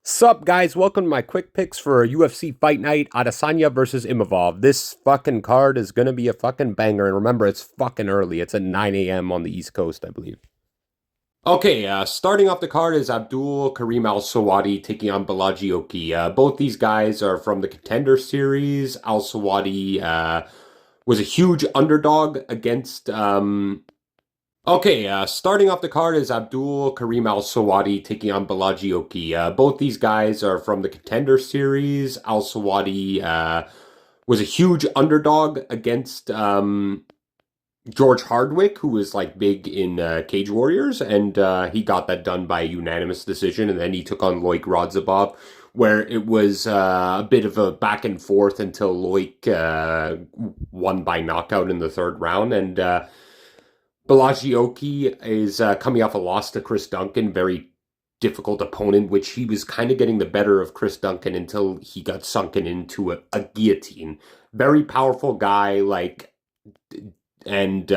Sup, guys? Welcome to my quick picks for UFC Fight Night, Adesanya versus Imavov. This fucking card is gonna be a fucking banger, and remember, it's fucking early. It's at 9 a.m. on the East Coast, I believe. Okay, starting off the card is Abdul Karim Al-Sawadi taking on Balaji Oki. Both these guys are from the Contender Series. Al-Sawadi was a huge underdog against Okay, starting off the card is Abdul Karim Al-Sawadi taking on Balaji Oki. Both these guys are from the Contender Series. Al-Sawadi was a huge underdog against George Hardwick, who was like big in Cage Warriors, and he got that done by a unanimous decision. And then he took on Loic Radzhabov, where it was a bit of a back and forth until Loic won by knockout in the third round, and Balaji Oki is coming off a loss to Chris Duncan, very difficult opponent, which he was kind of getting the better of Chris Duncan until he got sunken into a guillotine. Very powerful guy, and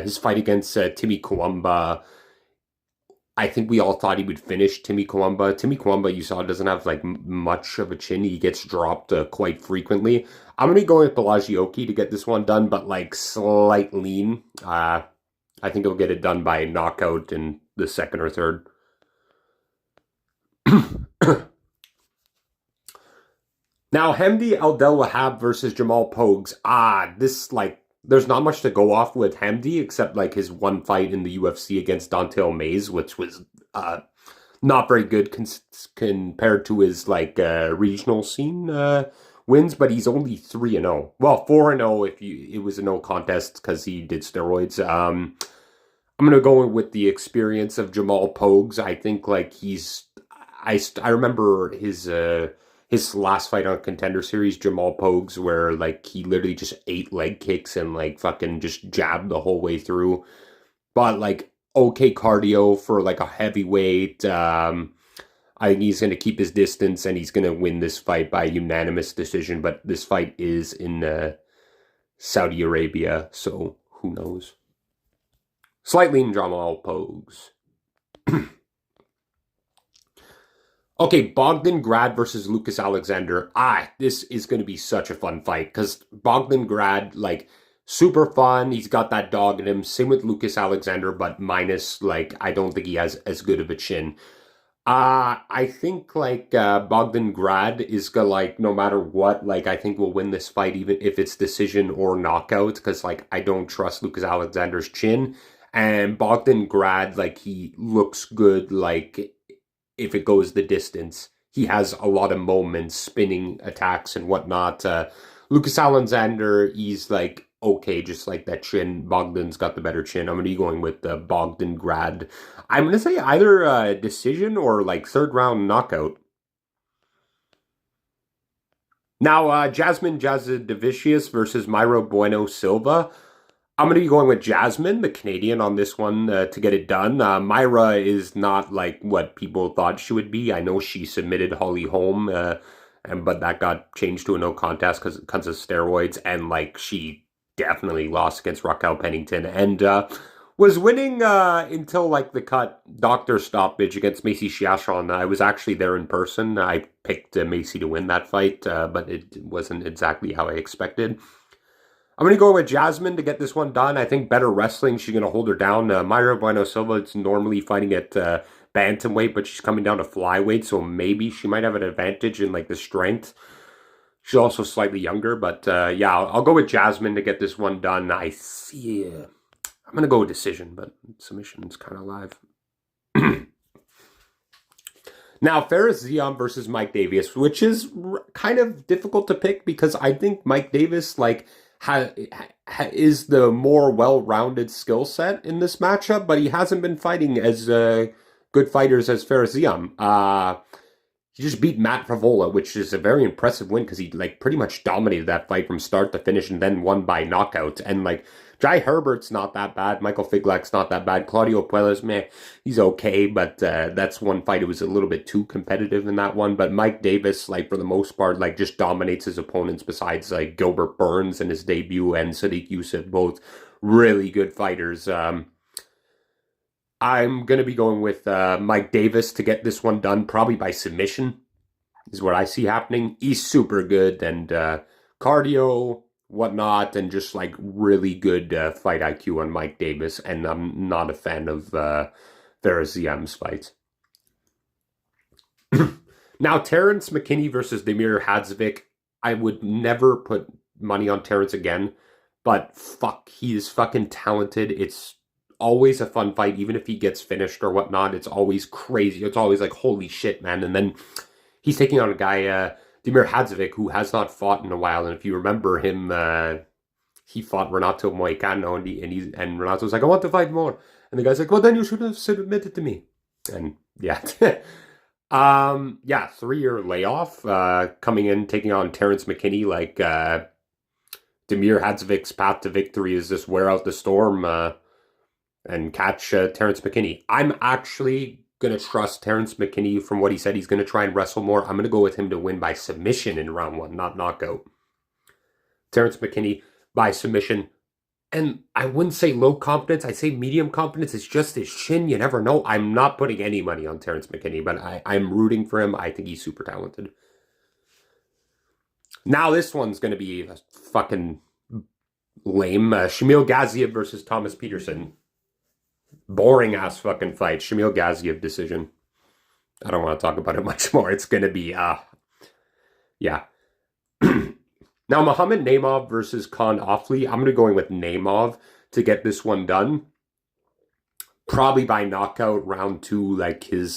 his fight against Timmy Kawamba, I think we all thought he would finish Timmy Kawamba. Timmy Kawamba, you saw, doesn't have like much of a chin. He gets dropped quite frequently. I'm going to be going with Balaji Oki to get this one done, but like slight lean. I think he'll get it done by knockout in the second or third. Now, Hamdi Abdelwahab versus Jamal Pogues. There's not much to go off with Hamdi except like his one fight in the UFC against Dontel Mays, which was not very good compared to his regional scene wins, but he's only 3-0. Well, 4-0 if it was a no contest because he did steroids. I'm gonna go with the experience of Jamal Pogues. I think I remember his last fight on Contender Series, Jamal Pogues, where like he literally just ate leg kicks and like fucking just jabbed the whole way through. But like okay cardio for like a heavyweight. I think he's going to keep his distance and he's going to win this fight by unanimous decision. But this fight is in Saudi Arabia, so who knows? Slightly in Jamal Pogues. Okay, Bogdan Grad versus Lucas Alexander. This is going to be such a fun fight because Bogdan Grad, like, super fun. He's got that dog in him. Same with Lucas Alexander, but minus, like, I don't think he has as good of a chin. I think Bogdan Grad is gonna like no matter what, like I think we'll win this fight even if it's decision or knockout because like I don't trust Lucas Alexander's chin and Bogdan Grad like he looks good like if it goes the distance. He has a lot of moments, spinning attacks and whatnot. Lucas Alexander, he's like okay, just like that chin. Bogdan's got the better chin. I'm going to be going with the Bogdan Grad. I'm going to say either decision or like third round knockout. Now, Jasmine Jasudavicius versus Myra Bueno Silva. I'm going to be going with Jasmine, the Canadian, on this one to get it done. Myra is not like what people thought she would be. I know she submitted Holly Holm, but that got changed to a no contest because of steroids, and like she definitely lost against Raquel Pennington and was winning until like the cut doctor stoppage against Macy Chiachon. I was actually there in person. I picked Macy to win that fight, but it wasn't exactly how I expected. I'm going to go with Jasmine to get this one done. I think better wrestling. She's going to hold her down. Myra Bueno Silva is normally fighting at bantamweight, but she's coming down to flyweight, so maybe she might have an advantage in like the strength. She's also slightly younger, but yeah, I'll go with Jasmine to get this one done. I'm going to go with decision, but submission's kind of live. Now, Fares Ziam versus Mike Davis, which is kind of difficult to pick because I think Mike Davis, like, is the more well-rounded skill set in this matchup, but he hasn't been fighting as good fighters as Fares Ziam. He just beat Matt Favola, which is a very impressive win because he like pretty much dominated that fight from start to finish and then won by knockout. And like Jai Herbert's not that bad, Michael Figlak's not that bad, Claudio Puelles, meh, he's okay, but that's one fight. It was a little bit too competitive in that one. But Mike Davis, like for the most part, like just dominates his opponents. Besides like Gilbert Burns in his debut and Sadiq Youssef, both really good fighters. I'm going to be going with Mike Davis to get this one done, probably by submission. is what I see happening. He's super good and cardio, whatnot, and just like really good fight IQ on Mike Davis. And I'm not a fan of Ferris ZM's fights. Now, Terrence McKinney versus Damir Hadzovic. I would never put money on Terrence again, but fuck, he is fucking talented. It's always a fun fight, even if he gets finished or whatnot. It's always crazy. It's always like, holy shit, man. And then he's taking on a guy, Damir Hadzovic, who has not fought in a while. And if you remember him, he fought Renato Moicano, and Renato's like, I want to fight more. And the guy's like, well, then you should have submitted to me. And yeah. Yeah, 3-year layoff, coming in, taking on Terrence McKinney, like, Damir Hadzovic's path to victory is just wear out the storm, and catch, Terrence McKinney. I'm actually gonna trust Terrence McKinney from what he said. He's gonna try and wrestle more. I'm gonna go with him to win by submission in round 1, not knockout. Terrence McKinney by submission. And I wouldn't say low confidence. I'd say medium confidence. It's just his chin. You never know. I'm not putting any money on Terrence McKinney, but I'm rooting for him. I think he's super talented. Now this one's going to be fucking lame. Shamil Gaziev versus Thomas Peterson. Boring ass fucking fight. Shamil Gaziev decision. I don't want to talk about it much more. It's going to be, yeah. Now, Muhammad Naimov versus Khan Offley. I'm going to go in with Naimov to get this one done. Probably by knockout round 2. Like he's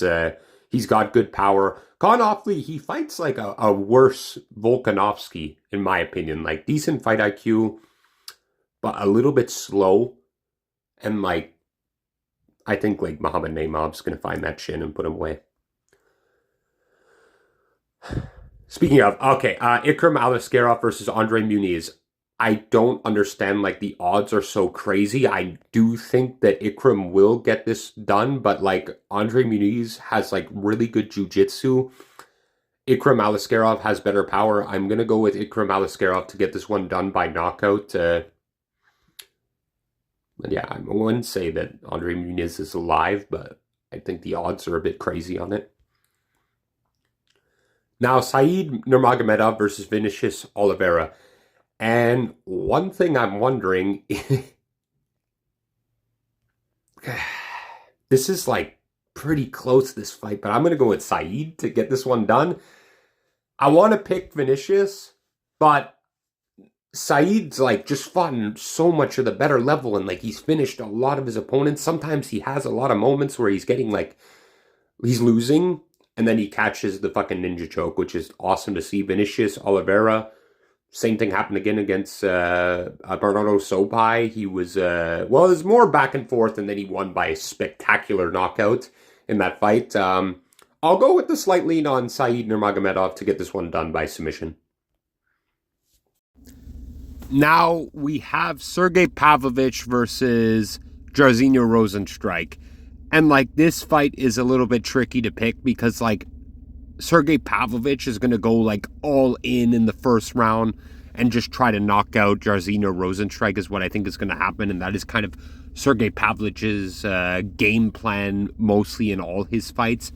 got good power. Khan Offley, he fights like a worse Volkanovski, in my opinion. Like decent fight IQ, but a little bit slow. And like, I think like Muhammad Naimov's going to find that chin and put him away. Speaking of, okay, Ikram Aliskerov versus Andre Muniz. I don't understand, like, the odds are so crazy. I do think that Ikram will get this done, but, like, Andre Muniz has, like, really good jiu-jitsu. Ikram Aliskerov has better power. I'm going to go with Ikram Aliskerov to get this one done by knockout. Yeah, I wouldn't say that Andre Muniz is alive, but I think the odds are a bit crazy on it. Now, Said Nurmagomedov versus Vinicius Oliveira. And one thing I'm wondering, this is like pretty close, this fight, but I'm going to go with Said to get this one done. I want to pick Vinicius, but Said's like just fought in so much of the better level, and like he's finished a lot of his opponents. Sometimes he has a lot of moments where he's getting like, he's losing, and then he catches the fucking ninja choke, which is awesome to see. Vinicius Oliveira, same thing happened again against Bernardo Sopai. He was, well, it was more back and forth, and then he won by a spectacular knockout in that fight. I'll go with the slight lean on Said Nurmagomedov to get this one done by submission. Now we have Sergey Pavlovich versus Jairzinho Rozenstruik. And, like, this fight is a little bit tricky to pick because, like, Sergey Pavlovich is going to go, like, all in the first round and just try to knock out Jairzinho Rozenstruik is what I think is going to happen. And that is kind of Sergey Pavlovich's game plan mostly in all his fights.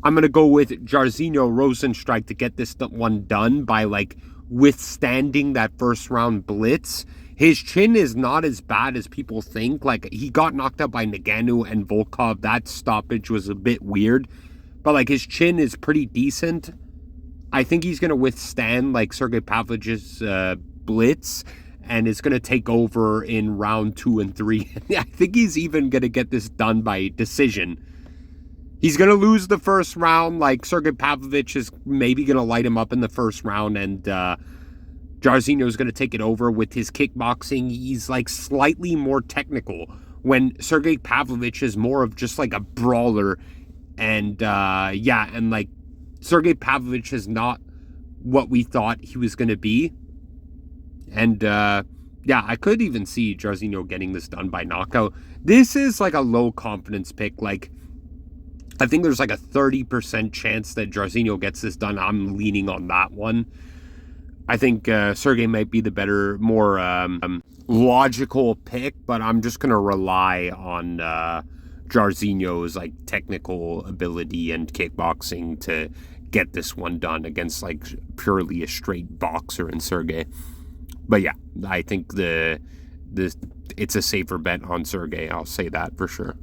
I'm going to go with Jairzinho Rozenstruik to get this one done by, like, withstanding that first round blitz. His chin is not as bad as people think. Like, he got knocked out by Ngannou and Volkov. That stoppage was a bit weird. But, like, his chin is pretty decent. I think he's going to withstand, like, Sergey Pavlovich's blitz and is going to take over in round 2 and 3. I think he's even going to get this done by decision. He's going to lose the first round. Like, Sergey Pavlovich is maybe going to light him up in the first round, and Jairzinho is going to take it over with his kickboxing. He's like slightly more technical when Sergey Pavlovich is more of just like a brawler. And yeah, and like Sergey Pavlovich is not what we thought he was going to be. And yeah, I could even see Jairzinho getting this done by knockout. This is like a low confidence pick. Like, I think there's like a 30% chance that Jairzinho gets this done. I'm leaning on that one. I think Sergey might be the better, more logical pick, but I'm just going to rely on Jairzinho's like technical ability and kickboxing to get this one done against like purely a straight boxer in Sergey. But yeah, I think the it's a safer bet on Sergey. I'll say that for sure.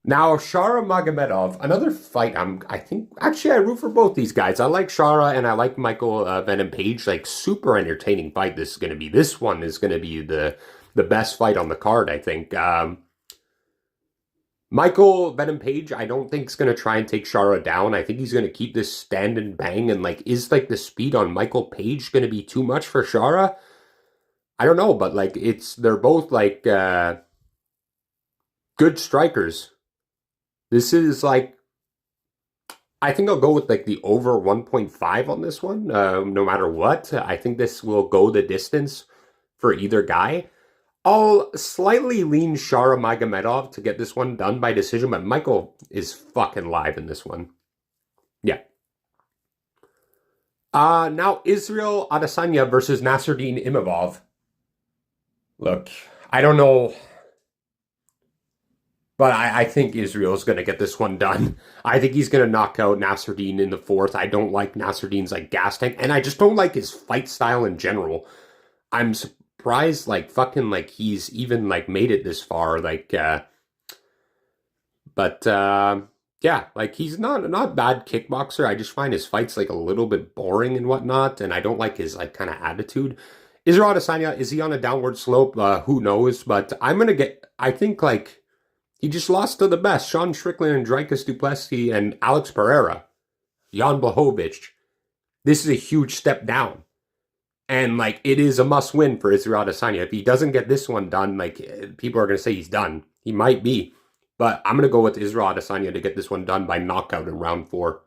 Now, Shara Magomedov, another fight. I think actually I root for both these guys. I like Shara and I like Michael Venom Page. Like super entertaining fight. This is going to be. This one is going to be the best fight on the card. I think. Michael Venom Page, I don't think is going to try and take Shara down. I think he's going to keep this stand and bang. And like, is like the speed on Michael Page going to be too much for Shara? I don't know, but like they're both like good strikers. This is like, I think I'll go with like the over 1.5 on this one, no matter what. I think this will go the distance for either guy. I'll slightly lean Shara Magomedov to get this one done by decision, but Michael is fucking live in this one. Yeah. Now Israel Adesanya versus Nasruddin Imavov. Look, I don't know. But I think Israel's going to get this one done. I think he's going to knock out Nasruddin in the fourth. I don't like Nasruddin's like gas tank, and I just don't like his fight style in general. I'm surprised, like fucking, like he's even like made it this far. Like, yeah, like he's not bad kickboxer. I just find his fights like a little bit boring and whatnot, and I don't like his like kind of attitude. Israel Adesanya, is he on a downward slope? Who knows? But I think like. He just lost to the best, Sean Strickland and Dricus du Plessis and Alex Pereira, Jan Blachowicz. This is a huge step down. And, like, it is a must-win for Israel Adesanya. If he doesn't get this one done, like, people are going to say he's done. He might be. But I'm going to go with Israel Adesanya to get this one done by knockout in round 4.